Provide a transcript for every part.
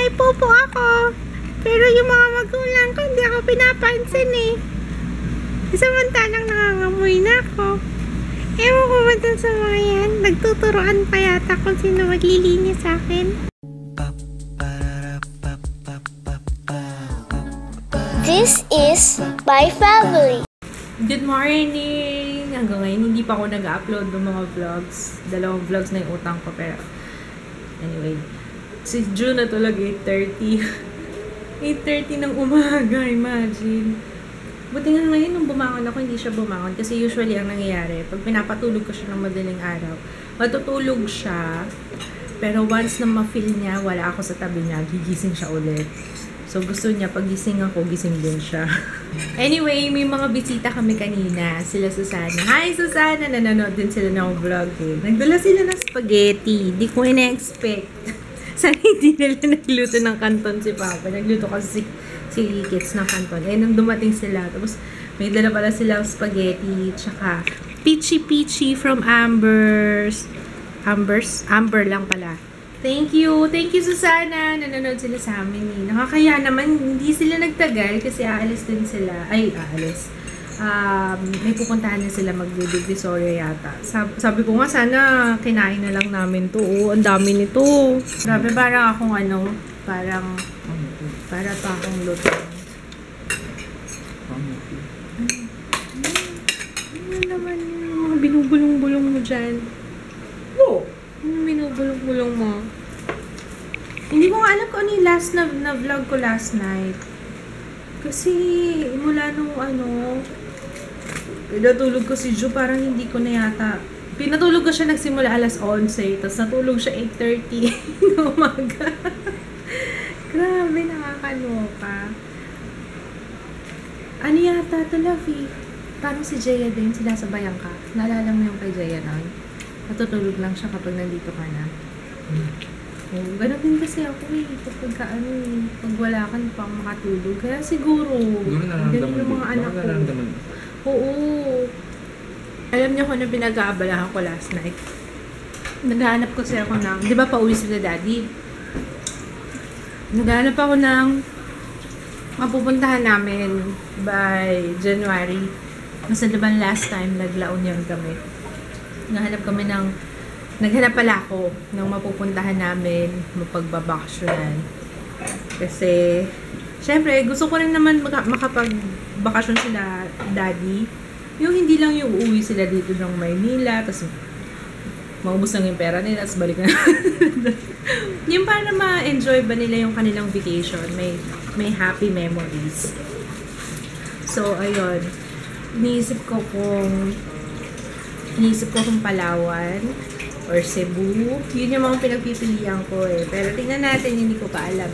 may popo ako. Pero yung mga magulang ko, hindi ako pinapansin eh. Samantalang nangangamoy na ako. Ewan ko ba dun sa mga yan? Nagtuturoan pa yata kung sino maglilinis sa akin. This is my family. Good morning! Hanggang ngayon, hindi pa ako nag-upload ng mga vlogs. 2 vlogs na yung utang ko, pero anyway. Si June natulog 8:30. 8:30 ng umaga, imagine. Buti nga ngayon, nung bumangon ako, hindi siya bumangon. Kasi usually, ang nangyayari, pag pinapatulog ko siya ng madaling araw, matutulog siya. Pero once na ma-feel niya, wala ako sa tabi niya, gigising siya ulit. So, gusto niya, pag gising ako, gising din siya. Anyway, may mga bisita kami kanina. Sila Susana. Hi, Susana! Nanonood din sila ng vlog eh. Nagdala sila ng spaghetti. Di ko ina-expect. Sana hindi nila nagluto ng canton si Papa. Nagluto kasi si kids ng canton. Eh, nung dumating sila, tapos may dala pala silang spaghetti, tsaka peachy from Amber's. Amber lang pala. Thank you, Susana. Nanonood sila sa amin eh. Nakakaya naman, hindi sila nagtagal kasi aalis din sila. Ay, aalis. May pupuntahan na sila mag-Divisoria yata. Sabi ko nga, sana kinain na lang namin to. Oh, ang dami nito. Grabe, parang akong para pa akong luto. Ano naman yung mga binubulong-bulong mo dyan? Oo. Ano binubulong-bulong mo? Hindi ko nga alam kung ano yung last na vlog ko last night. Kasi mula nung pinatulog ko si Ju, parang hindi ko na yata. Pinatulog ko siya nagsimula alas 11. Tapos natulog siya 8:30 ng umaga. Grabe, nakakaloka. Ano yata ito, Lovey? Parang si Jaya din, sinasabayan ka. Naalala mo yung kay Jaya nun? Natutulog lang siya kapag nandito ka na. Oh, ganun din kasi ako eh. Pag wala ka pang makatulog. Kaya siguro, ganun yung mga anak ko. Oo. Alam niyo kung ano pinag-aabalahan ko last night? Naghahanap kasi ako ng, di ba pauwi sila daddy? Naghahanap ako ng mapupuntahan namin by January. Kasi diba last time, naglaon yan kami. Naghanap pala ako ng mapupuntahan namin, mapagbabakasyonan. Kasi, syempre, gusto ko rin naman makapagbakasyon sila daddy. Yung hindi lang yung uuwi sila dito ng Maynila, tapos maubos lang yung pera nila, tapos balik na. Yung para ma-enjoy ba nila yung kanilang vacation, may happy memories. So, ayun. Iniisip ko kung Palawan or Cebu. Yun yung mga pinagpipilian ko eh. Pero tingnan natin, hindi ko pa alam.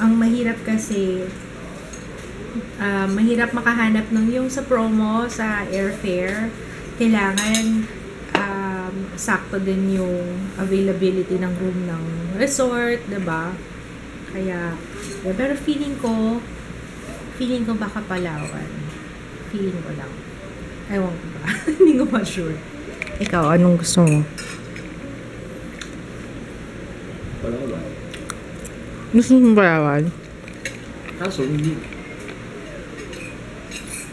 Ang mahirap kasi, mahirap makahanap ng yung sa promo, sa airfare. Kailangan sakto din yung availability ng room ng resort, diba? Kaya, pero feeling ko baka Palawan. Feeling ko lang. Ewan ko ba? Hindi ko pa sure. Ikaw, anong gusto mo? Palawan. Gusto mo Palawan? Kaso, hindi.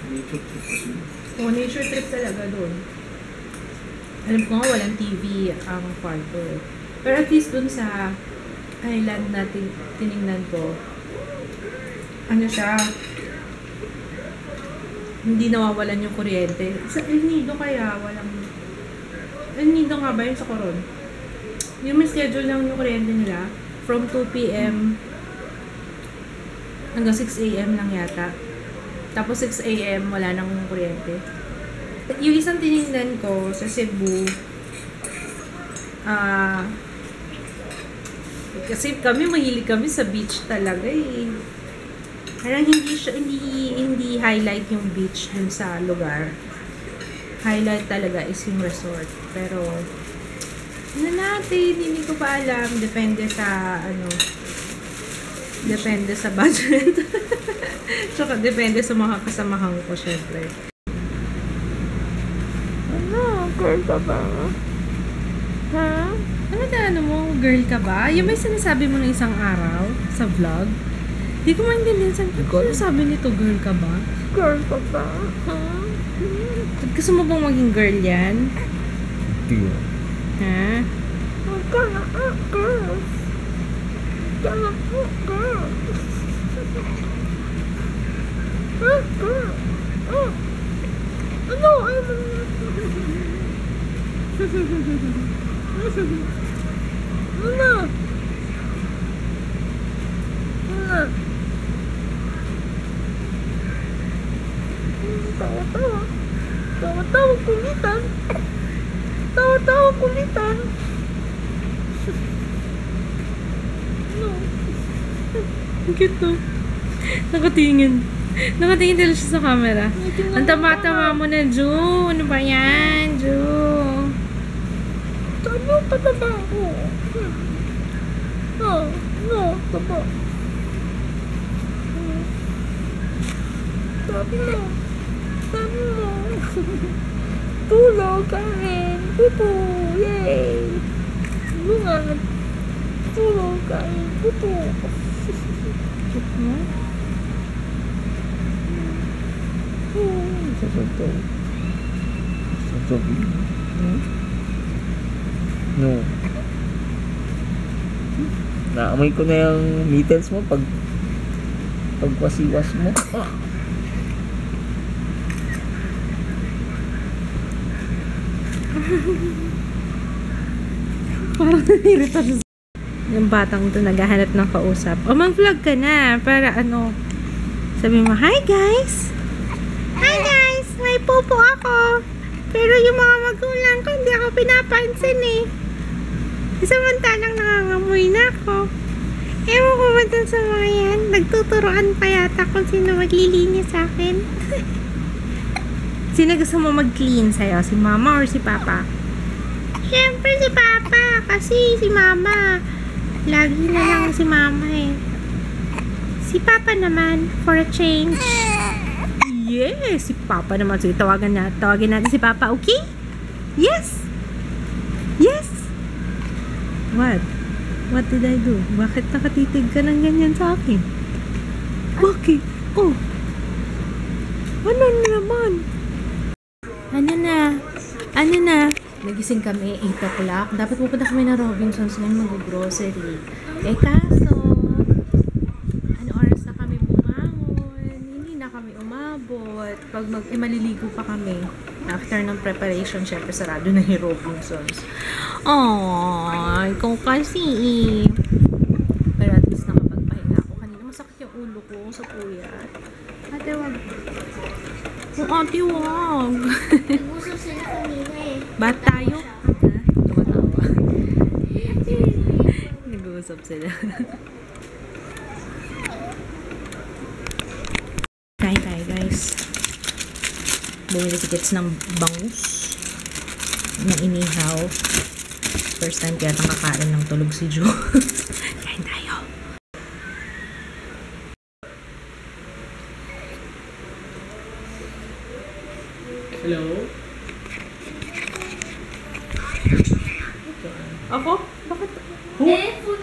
Nature trip kasi. Oh, nature trip talaga doon. Alam ko nga, walang TV ang kwarto eh. Pero at least dun sa island na tinignan ko, ano siya, hindi nawawalan yung kuryente. Sa El Nido kaya, walang... El Nido nga ba yun sa Coron? Yung may schedule lang yung kuryente nila, from 2 p.m. hanggang 6 a.m. lang yata. Tapos 6 a.m. wala nang kuryente. Yung isang tinignan ko sa Cebu, kasi mahilig kami sa beach talaga eh. Parang hindi highlight yung beach dun sa lugar. Highlight talaga is yung resort. Pero, ano natin, hindi ko pa alam. Depende sa budget. Tsaka depende sa mga kasamahan ko, syempre. Ano? Girl ka ba? Ha? Ano na ano mo? Girl ka ba? Yung may sinasabi mo na isang araw sa vlog? Di ko maintindihan saan ko sabi nito, girl ka ba? Girl ka ba? Gusto mo bang maging girl yan? Hindi. Ha? Girl. Tawa-tawa kulitan. Ang cute to. Nakatingin. Nakatingin talaga siya sa camera. Ang tama-tama mo na, Ju. Ano ba yan, Ju? Sabi mo pataba ako. Taba. Sabi mo. Tulog kain. Pupo. Yay. Lungan. Tulog kain. Pupo. Cute mo? Sasabaw. Sasabihin. No. Naamoy ko na yung mittens mo pagwasiwas mo. Parang nanirita siya. Yung batang to naghahanap ng kausap. O, mag-vlog ka na. Para ano, sabi mo, hi guys! Hi guys! May pupo ako! Pero yung mga magulang ko, hindi ako pinapansin eh. Samantalang nangangamoy na ako. Ewan ko ba dun sa mga yan? Nagtuturoan pa yata kung sino maglilinis sa akin. Sino gusto mo mag-clean sa'yo? Si mama or si papa? Siyempre si papa. Kasi si mama, lagi na lang si mama eh. Si papa naman, for a change. Yes, si papa naman. Sige, tawagin natin si papa, okay? Yes! Yes! What? What did I do? Bakit nakatitig ka ng ganyan sa akin? Bakit? Oh! Ano na naman? Ano na? Nagising kami, 8 o'clock. Dapat pupunta kami ng Robinsons ngayon mag-grocery. Eh kaso, ano oras na kami bumangon? Hindi na kami umabot. Pag maliligo pa kami. After ng preparation, syempre sarado na yung Robinsons. Ay, ikaw kasi eh. Pero at least nakapagpahinga ako. Kanina masakit yung ulo ko sa puyat. Ate, wag. Ate, wag. Nag-usap sila kanina eh. Ba't tayo? Ha? Tumatawa. Nag-uusap sila. Kain tayo, guys. Bumili tickets ng bangus na inihaw. First time kaya kakain ng tulog si Jo. Kain tayo. Hello? Ako? Bakit?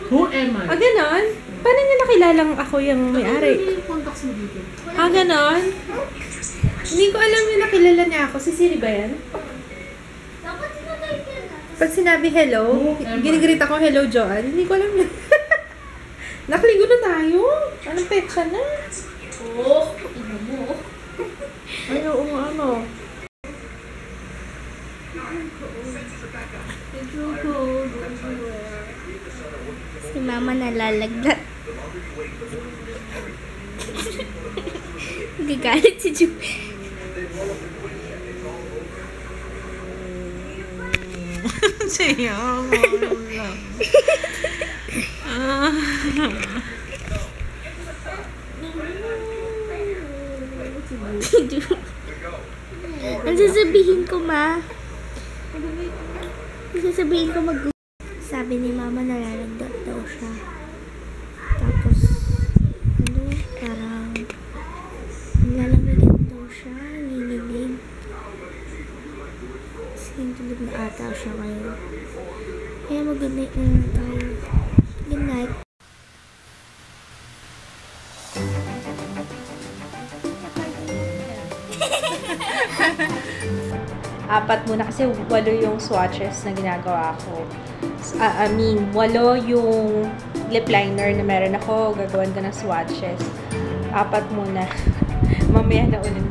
Who am I? Ganon? Paano niya nakilalang ako yung may-ari? Ganon? Hindi ko alam yung nakilala niya ako. Si Siri ba yan? Dapat sinatay ka na. Pag sinabi hello, ginigreet ako, hello Joanne. Hindi ko alam yun. Nakaligo na tayo. Anong petsa na? Ino mo. Ay, oo nga, ano. Si mama nalalaglag. Nagagalit si Ju. Siya, Ang sasabihin ko, ma. Ang sasabihin ko sabi ni mama nalalagdag daw siya. Tapos, parang nalamigan daw siya, ninilig. Kasi tulog na ata siya ngayon. Kaya mag-good night tayo. Good night. Apat muna kasi 8 yung swatches na ginagawa ko. I mean, 8 yung lip liner na meron ako. Gagawin ko ng swatches. 4 muna. Mamaya na ulit.